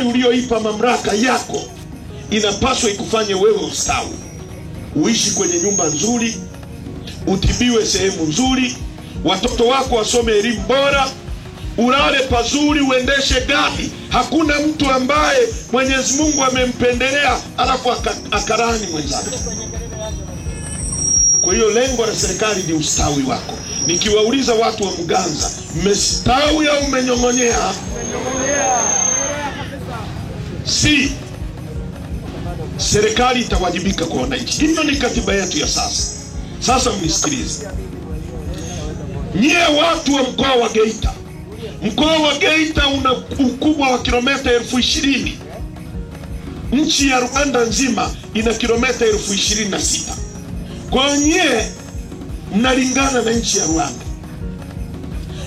ulioipa mamlaka yako inapaswa ikufanye wewe ustawi. Uishi kwenye nyumba nzuri, utibiwe sehemu nzuri, watoto wako wasome elimu bora, ulale pazuri, uendeshe gari. Hakuna mtu ambaye Mwenyezi Mungu amempendelea alafu akarani mwenzake. Kwa hiyo lengo la serikali ni ustawi wako. Nikiwauliza watu wa Muganza, mmestawi au mmenyong'onyea? Si. Serikali itawajibika kwa wananchi. Hiyo ni katiba yetu ya sasa. Sasa mnisikilize. Nyie watu wa mkoa wa Geita. Mkoa wa Geita una ukubwa wa kilomita 20,000. Nchi ya Rwanda nzima ina kilomita 26,000. Kwa nyie mnalingana na nchi ya Rwanda.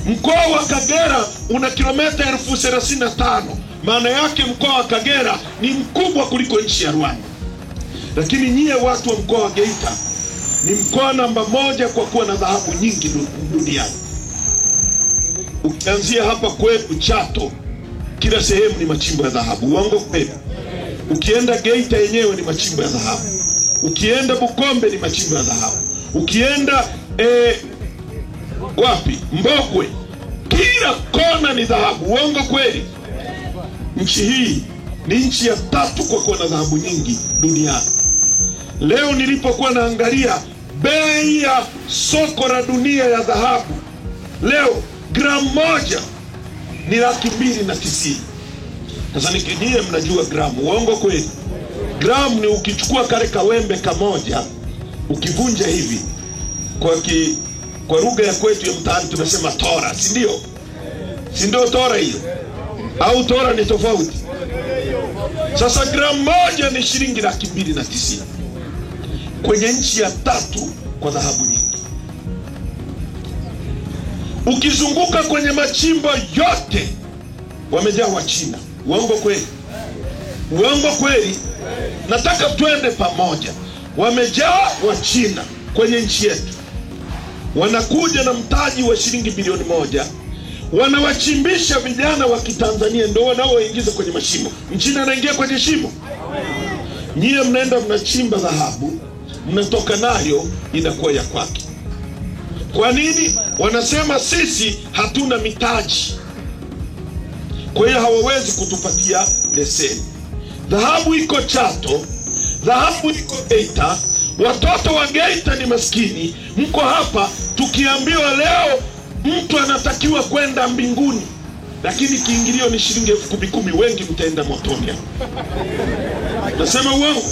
Mkoa wa Kagera una kilomita 35,000. Maana yake mkoa wa Kagera ni mkubwa kuliko nchi ya Rwanda. Lakini nyie watu wa mkoa wa Geita ni mkoa namba 1 kwa kuwa na dhahabu nyingi duniani. Ukianzia hapa kwetu Chato, kila sehemu ni machimbo ya dhahabu. Uongo kweli? Ukienda Geita yenyewe ni machimbo ya dhahabu. Ukienda Bukombe ni machimbo ya dhahabu. Ukienda wapi? Mbogwe, kila kona ni dhahabu. Uongo kweli? Nchi hii ni nchi ya 3 kwa kuwa na dhahabu nyingi duniani. Leo nilipokuwa naangalia bei ya soko la dunia ya dhahabu, leo gramu moja ni 290,000. Sasa nikijie mnajua gramu. Uongo kweli? Gramu ni ukichukua kale kawembe kamoja, ukivunja hivi, kwa lugha ya kwetu ya mtaani tunasema tora, si ndio? Si ndio tora hiyo? Au tora ni tofauti? Sasa gramu moja ni shilingi 290,000 kwenye nchi ya 3 kwa dhahabu nyingi. Ukizunguka kwenye machimbo yote wamejaa wa China. Uongo kweli? Uongo kweli? Nataka twende pamoja. Wamejaa wa China kwenye nchi yetu. Wanakuja na mtaji wa shilingi bilioni 1. Wanawachimbisha vijana wa Kitanzania, ndio wanaoingiza kwenye mashimo. Mchina anaingia kwenye shimo. Nyie mnaenda mnachimba dhahabu, mnatoka nayo inakuwa ya kwake. Kwa nini? Wanasema sisi hatuna mitaji, kwa hiyo hawawezi kutupatia leseni. Dhahabu iko Chato, dhahabu iko Geita. Watoto wa Geita ni maskini. Mko hapa tukiambiwa leo mtu anatakiwa kwenda mbinguni, lakini kiingilio ni shilingi 10,000. Wengi mtaenda motoni. Nasema uongo?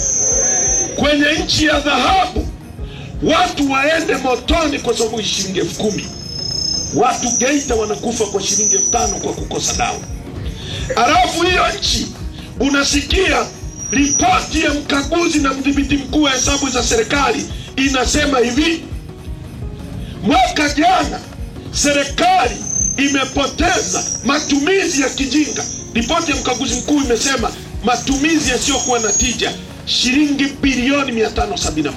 Kwenye nchi ya dhahabu watu waende motoni kwa sababu shilingi 10,000. Watu Geita wanakufa kwa shilingi 5,000 kwa kukosa dawa. Alafu hiyo nchi unasikia ripoti ya mkaguzi na mdhibiti mkuu wa hesabu za serikali inasema hivi: mwaka jana serikali imepoteza matumizi ya kijinga. Ripoti ya mkaguzi mkuu imesema matumizi yasiyokuwa na tija shilingi bilioni 571.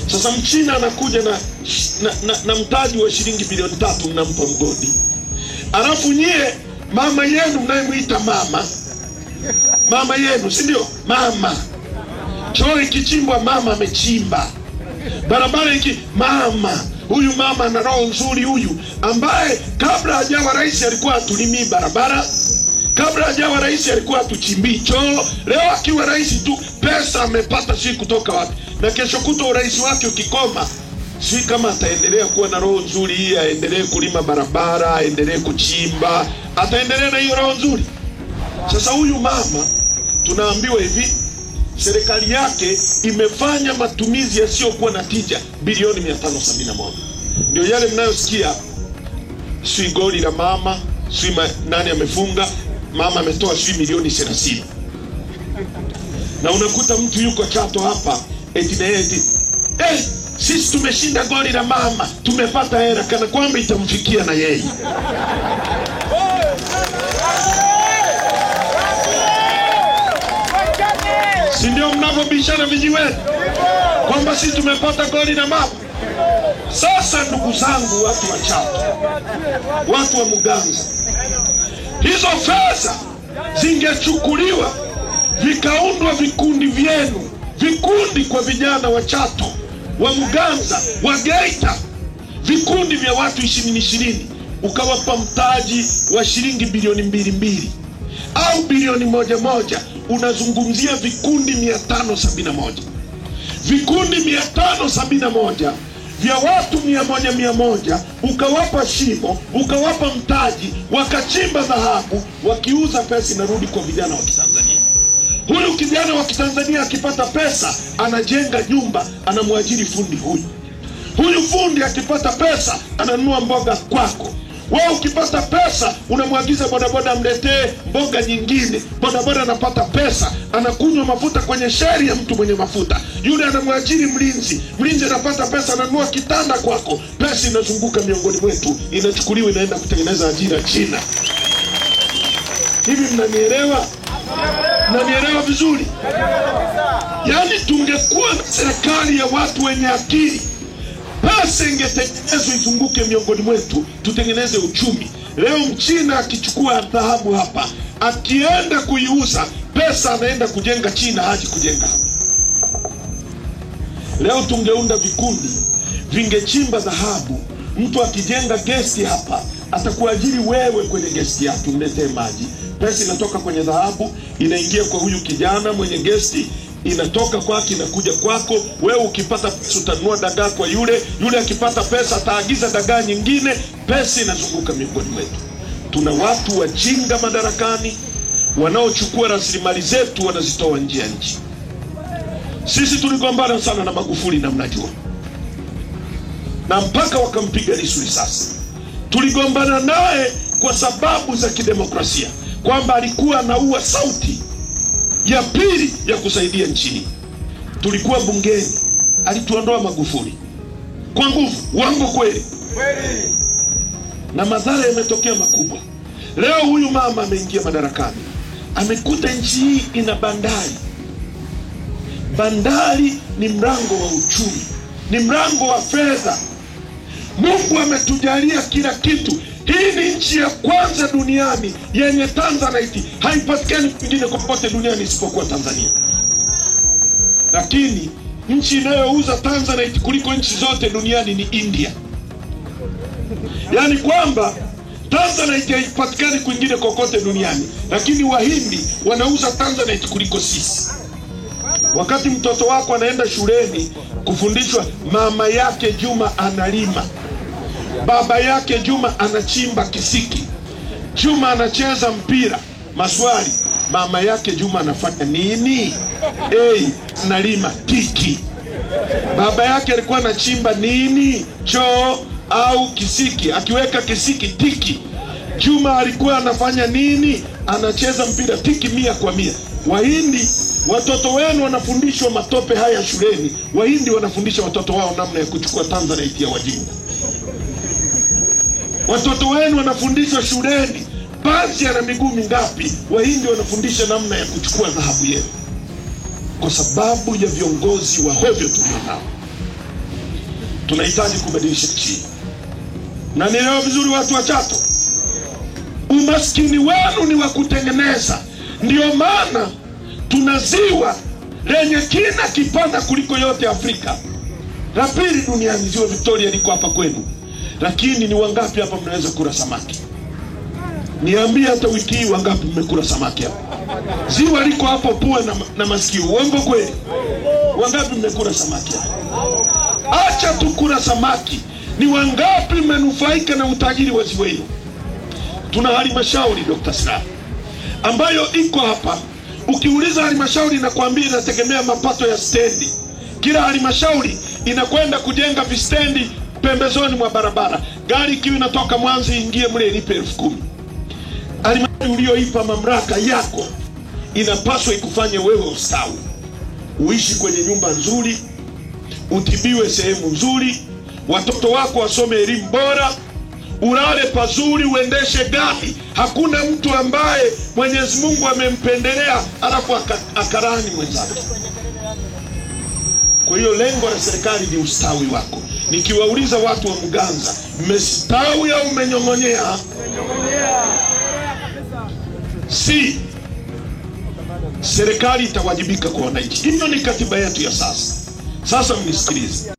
Sasa Mchina anakuja na mtaji wa shilingi bilioni 3, mnampa mgodi. Alafu nyie mama yenu mnayemuita mama yenu, si ndio? Mama choo ikichimbwa mama amechimba. Barabara mama. Huyu mama ana roho nzuri huyu, ambaye kabla hajawa rais alikuwa atulimii barabara, kabla hajawa rais alikuwa atuchimbii choo. Leo akiwa rais tu pesa amepata si kutoka wapi, na kesho kuto urais wake ukikoma, si kama ataendelea kuwa na roho nzuri hii, aendelee kulima barabara, aendelee kuchimba, ataendelea na hiyo roho nzuri. Sasa huyu mama tunaambiwa hivi, serikali yake imefanya matumizi yasiyokuwa na tija bilioni 571. Ndio yale mnayosikia si goli la mama, si nani amefunga, mama ametoa si milioni 30. Na unakuta mtu yuko Chato hapa eti sisi tumeshinda goli la mama, tumepata hela, kana kwamba itamfikia na yeye. Si ndio mnavyobishana vijiweni kwamba sisi tumepata goli la mama? Sasa ndugu zangu, watu wa Chato, watu wa Muganza, hizo fedha zingechukuliwa vikaundwa vikundi vyenu, vikundi kwa vijana wa Chato, wa Muganza, wa Geita, vikundi vya watu 20 ukawapa mtaji wa shilingi bilioni 2 au bilioni 1, unazungumzia vikundi 571. Vikundi 571 vya watu 100 ukawapa shimo, ukawapa mtaji, wakachimba dhahabu, wakiuza pesa inarudi kwa vijana wa Kitanzania. Huyu kijana wa Kitanzania akipata pesa anajenga nyumba, anamwajiri fundi huyu. Huyu fundi akipata pesa ananunua mboga kwako. Wewe ukipata pesa unamwagiza bodaboda amletee mboga nyingine. Bodaboda anapata pesa, anakunywa mafuta kwenye sheri ya mtu mwenye mafuta. Yule anamwajiri mlinzi. Mlinzi anapata pesa, ananunua kitanda kwako. Pesa inazunguka miongoni mwetu, inachukuliwa inaenda kutengeneza ajira China. Hivi mnanielewa? Mnanielewa vizuri? Yaani tungekuwa na serikali ya watu wenye akili, pesa ingetengenezwa izunguke miongoni mwetu, tutengeneze uchumi. Leo Mchina akichukua dhahabu hapa, akienda kuiuza, pesa anaenda kujenga China, haji kujenga hapa. Leo tungeunda vikundi, vingechimba dhahabu. Mtu akijenga gesti hapa, atakuajiri wewe kwenye gesti yake, mletee maji. Pesa inatoka kwenye dhahabu, inaingia kwa huyu kijana mwenye gesti, inatoka kwake inakuja kwako. Wewe ukipata pesa utanunua dagaa kwa yule, yule akipata pesa ataagiza dagaa nyingine, pesa inazunguka miongoni mwetu. Tuna watu wajinga madarakani wanaochukua rasilimali zetu wanazitoa nje ya nchi. Sisi tuligombana sana na Magufuli na mnajua, na mpaka wakampiga risasi. Tuligombana naye kwa sababu za kidemokrasia, kwamba alikuwa anaua sauti ya pili ya kusaidia nchini. Tulikuwa bungeni, alituondoa Magufuli kwa nguvu. Uongo kweli? Kweli. Na madhara yametokea makubwa. Leo huyu mama ameingia madarakani, amekuta nchi hii ina bandari. Bandari ni mlango wa uchumi, ni mlango wa fedha. Mungu ametujalia kila kitu. Hii ni nchi ya kwanza duniani yenye Tanzanite. Haipatikani kwingine kokote duniani isipokuwa Tanzania. Lakini nchi inayouza Tanzanite kuliko nchi zote duniani ni India. Yaani kwamba Tanzanite haipatikani kwingine kokote duniani, lakini Wahindi wanauza Tanzanite kuliko sisi. Wakati mtoto wako anaenda shuleni kufundishwa, mama yake Juma analima, baba yake Juma anachimba kisiki, Juma anacheza mpira, maswali, mama yake Juma anafanya nini? Analima tiki. Baba yake alikuwa anachimba nini? Choo au kisiki, akiweka kisiki tiki. Juma alikuwa anafanya nini? Anacheza mpira tiki 100%. Wahindi, watoto wenu wanafundishwa matope haya shuleni. Wahindi wanafundisha watoto wao namna ya kuchukua Tanzanite ya wajinga. Watoto wenu wanafundishwa shuleni panzi ana miguu mingapi. Wahindi wanafundisha namna ya kuchukua dhahabu yenu, kwa sababu ya viongozi wa hovyo tulionao. Tunahitaji kubadilisha nchi. Na nielewa vizuri watu wa Chato, umaskini wenu ni wa kutengeneza. Ndio maana tuna ziwa lenye kina kipana kuliko yote Afrika, la pili duniani. Ziwa Victoria liko hapa kwenu. Lakini ni wangapi hapa mnaweza kula samaki? Niambie hata wiki hii wangapi mmekula samaki hapa? Ziwa liko hapo pua na masikio. Uongo kweli? Wangapi mmekula samaki hapa? Acha tukula samaki. Ni wangapi mmenufaika na utajiri wa ziwa hilo? Tuna halmashauri Dr. Slaa ambayo iko hapa. Ukiuliza halmashauri inakwambia inategemea mapato ya stendi. Kila halmashauri inakwenda kujenga vistendi pembezoni mwa barabara. Gari ikiwa inatoka Mwanza ingie mle ilipe 10,000. Halmashauri ulioipa mamlaka yako inapaswa ikufanye wewe ustawi. Uishi kwenye nyumba nzuri, utibiwe sehemu nzuri, watoto wako wasome elimu bora, ulale pazuri, uendeshe gari. Hakuna mtu ambaye Mwenyezi Mungu amempendelea alafu akarani mwenzake. Kwa hiyo lengo la serikali ni ustawi wako. Nikiwauliza watu wa Muganza, mmestawi au mmenyong'onyea? si serikali itawajibika kwa wananchi. Hiyo ni katiba yetu ya sasa. Sasa mnisikilize.